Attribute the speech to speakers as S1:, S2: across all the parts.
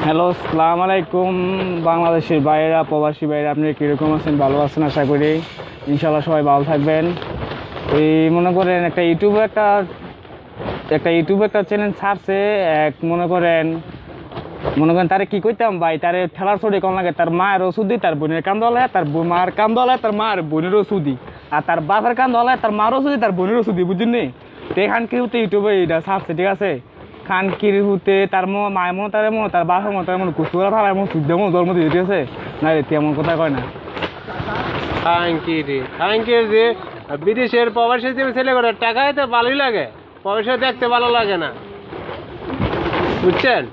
S1: Hello, আসসালামু আলাইকুম। বাংলাদেশের বাইরে প্রবাসী বাইরে আপনি কীরকম আছেন? ভালো আছেন আশা করি। ইনশাল্লাহ সবাই ভালো থাকবেন। এই মনে করেন একটা ইউটিউবে একটা চ্যানেল ছাড়ছে। মনে করেন তারে কি কইতাম ভাই, তারে ঠেলার ছড়ি কোন লাগে, তার মায়ের ওষুধি, তার বোনের কাম দলে, তার মার কাম দলে, তার মার বোনের ওষুধি, আর তার বাপের কাম দলে, তার মার ওষুধি, তার বোনের ওষুধি, বুঝছেন নি? তো এখান কি হতে ইউটিউবে এটা ছাড়ছে, ঠিক আছে? খানকির হুতে তার মায়ের মনে তার মনে, তার বাপের মনে তার মনে কুস্তুরা ভাড়া এমন শুদ্ধ মনে জন্ম দিয়ে, ঠিক আছে? না রে তেমন কথা কয় না।
S2: খানকির যে বিদেশের প্রবাসী ছেলে করে টাকায় তো ভালোই লাগে, পয়সা দেখতে ভালো লাগে না, বুঝছেন?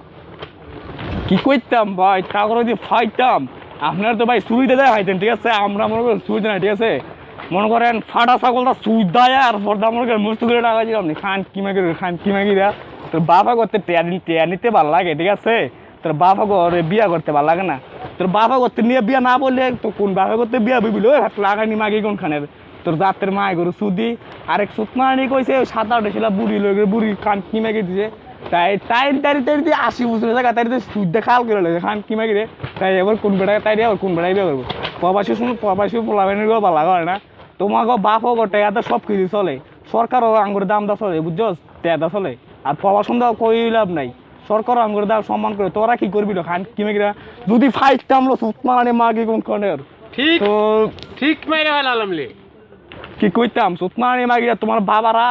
S1: কি করতাম ভাই, তা করে যদি ফাইতাম আপনার তো ভাই সুবিধা দেয় হাইতেন, ঠিক আছে? আমরা মনে করেন সুবিধা নাই, ঠিক আছে? মনে করেন ফাটা ছাগলটা সুদ দেয় আর পর্দা মনে করেন মস্ত করে টাকা দিলাম নি। খান কিমাগিরা তোর বাবা করতে টেয়া নিতে ভালো লাগে, ঠিক আছে? তোর বাবা করে বিয়া করতে ভালো লাগে না। তোর বাবা করতে নিয়ে বিয়া না বললে তো কোন বাবা করতে বিয়া বুঝলি ওই হাত লাগানি মাগি কোন খানের তোর জাতের মায় গরু সুদি আরেক সুতমানি কইছে 7-8 ছিল বুড়ি লগে বুড়ি খান কিমাগি দিছে। তাই দিয়ে 80 বছরের জায়গা তাই সুদ খাল করে লাগে খান কিমাগি রে। তাই এবার কোন বেটা তাই আবার কোন বেটাই বিয়ে করবো? প্রবাসী পোলাবেনের ভালো করে না। তোমাকে বাপও গোটে এত সব কিছু চলে, সরকারও আঙ্গুর দাম দা চলে, বুঝছো? টেদা চলে। আর প্রবাসন দাও কই লাভ নাই, সরকার আঙ্গুর দাম সম্মান করে। তোরা কি করবি না খান কিমাগিরা? যদি ফাইটাম লো সুতমানি মাগি কোন কনের
S2: ঠিক
S1: তো
S2: ঠিক মেরে ফেলালামলি
S1: কি কইতাম সুতমানি মাগিরা তোমার বাবারা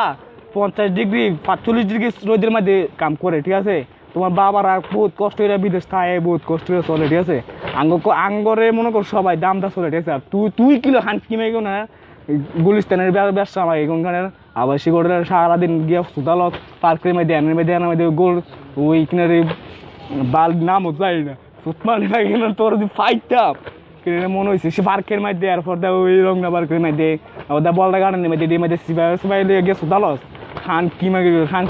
S1: 50 ডিগ্রি 45 ডিগ্রি রোদের মধ্যে কাম করে, ঠিক আছে? তোমার বাবারা বহুত কষ্ট করে বিদেশ থাকে, বহুত কষ্ট করে চলে, ঠিক আছে? আঙ্গরে মনে কর সবাই দামটা চলে, ঠিক আছে? আর তুই কিলো খান কিমে গো না গুলিস্তানের ব্যবসা আমাকে কোনখানের আবার শিগড়ের সারাদিন গিয়ে সুতালত পার্কের মধ্যে এনের মধ্যে গোল ওই কিনারে বাল নাম যাই না সুতমানি মাগি না। তোর যদি ফাইটাম মনে হয়েছে সে পার্কের মধ্যে আর পর ওই রংনা পার্কের মধ্যে ওদের বলদা গার্ডেনের মধ্যে দিয়ে মধ্যে সিবাই গিয়ে সুতালস খান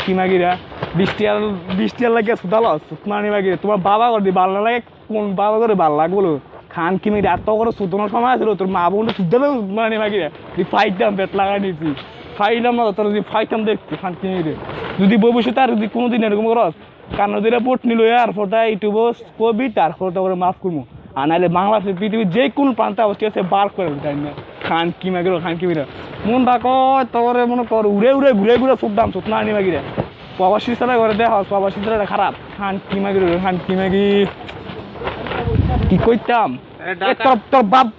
S1: কিমাগিরা বৃষ্টি আর লাগে সুতালস সুতমানি মাগিরা। তোমার বাবা করে ভাল না লাগে, কোন বাবা করে ভাল লাগে বলো? খান কিমাগি আর তো করে সুতনোর সময় আছিল, তোর মা বোন সুদ্ধ সুতমানি মাগিরা ফাইটাম পেট লাগাই নিয়েছি ফাইলাম না। তোর যদি ফাইটাম দেখছি খান কিমাগিরে যদি ভবিষ্যতে আর যদি কোনোদিন এরকম করস কারণ দিলে বোট নিল আর ফোটা ইউটিউব কবি তার ফোটা করে মাফ করবো। আর নাহলে বাংলাদেশের পৃথিবীর যে কোন প্রান্তে অবস্থা আছে বার করে তাই না খান কিমাগিরা মন রাখো তোরে মনে কর ঘুরে ঘুরে সুদাম সুতমানি মাগিরা। প্রবাসী ছাড়া করে দেখ প্রবাসী ছাড়া খারাপ খান কিমাগি কি কইতাম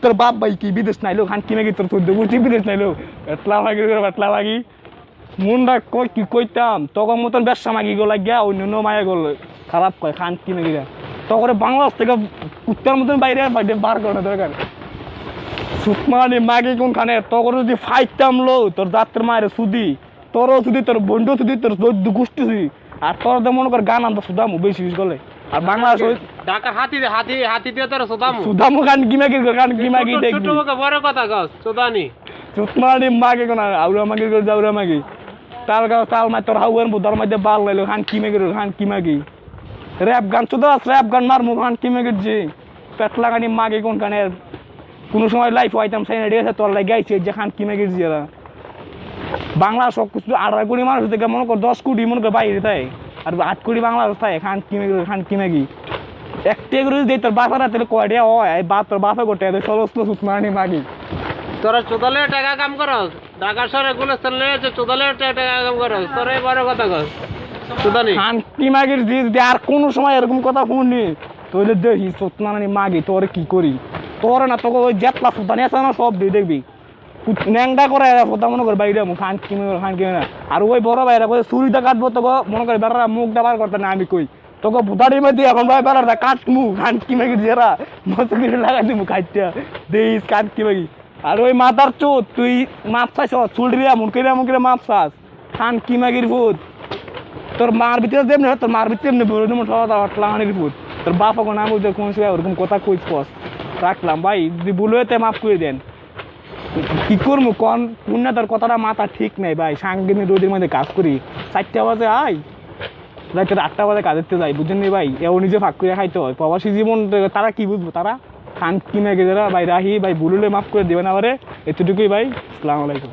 S1: তোর বাপ ভাই কি বিদেশ নাইলো খান কিমাগি তোর বিদেশ নাইলো এটলা মাগি মন রাখ কি কইতাম তখন মতন ব্যবসা মাগি গো লাগিয়া অন্য মায়া গল খারাপ কয় খান কিমাগিরা। তখন বাংলাদেশ থেকে উত্তর মতন বাইরে বার করানো দরকার। সুতমানি মাগি কোনখানে তখন যদি ফাইতাম লো তোর যাত্রার মায়ের সুদি তোরও সুদি তোর বন্ধু সুদি তোর গোষ্ঠী সুদি আর তোর মনে কর গান আনতো সুদামু বেশি গলে। আর বাংলাদেশ
S2: ঢাকা হাতি দিয়ে তোর
S1: সুদামু গান কিমাগি দেখবি
S2: বড় কথা গাছ সুদানি
S1: সুতমানি মাগি কোন আউরা মাগি যাউরা মাগি তাল গাছ তাল মাই তোর হাউয়ের বুধার মধ্যে বাল লাইলো খান কিমাগি র্যাপ গান শুধু র্যাপ গান মারমু খান কিমাগির যে পেট লাগানি মাগি কোনখানে কোনো সময় লাইফ হইতাম সাইন রেডি আছে তোর গাইছে যে খান কিমাগির জিরা। বাংলা সব কিছু 18 কোটি মানুষ থেকে মনে কর 10 কোটি মনে কর বাইরে তাই আর 8 কোটি বাংলাদেশ থাকে খান কিমাগি একটা করে যদি তোর বাসারা তাহলে কয়টা হয় তোর বাসা করতে চলস সুতমানি মাগি।
S2: তোরা 44 টাকা কাম করস ঢাকা শহরে গুলিস্তান লয়েছে 44 টাকা কাম করস তোরে বড় কথা কস সুদানি
S1: খান কিমাগির যে আর কোনো সময় এরকম কথা শুনি তাহলে দেখি সুতমানি মাগি তোরে কি করি তোর না তোকে ওই জেতলা সুদানি আছে না সব দিয়ে দেখবি ন্যাংটা করে কথা মনে কর বাইরে খান কিমে না। আর ওই বড় বাইরে চুরিটা কাটবো তোকে মনে করি বেড়ারা মুখ দাবার করতে না আমি কই তোকে বুধারির মধ্যে এখন ভাই বেড়াটা কাটমু খান কিমাগি জেরা মতো কিছু লাগাই দিবো খাইটা দেইস খান কিমাগি। আর ওই মাথার চোদ তুই মাপ চাইছ চুলরিয়া মুখে মাপ চাস খান কিমাগির ভূত তোর মার ভিতরে দেবনি তোর মার ভিতরে এমনি বলে দেবো লাগানির ভূত তোর বাপ এখন আমি কোন সময় ওরকম কথা কইস রাখলাম ভাই যদি ভুল হইতে মাফ করে দেন। কি করবো কোন না তোর কথাটা মাথা ঠিক নেই ভাই সাংবিধানিক রোদের মধ্যে কাজ করি 4টা বাজে রাতের 8টা বাজে কাজেরতে যাই বুঝছেন ভাই এও নিজে ভাগ করে খাইতে হয়। প্রবাসী জীবন তারা কি বুঝবো তারা খান কিমাগি যারা ভাই রাহি ভাই ভুল হলে মাফ করে দেবেন আমারে এতটুকুই ভাই। আসসালামু আলাইকুম।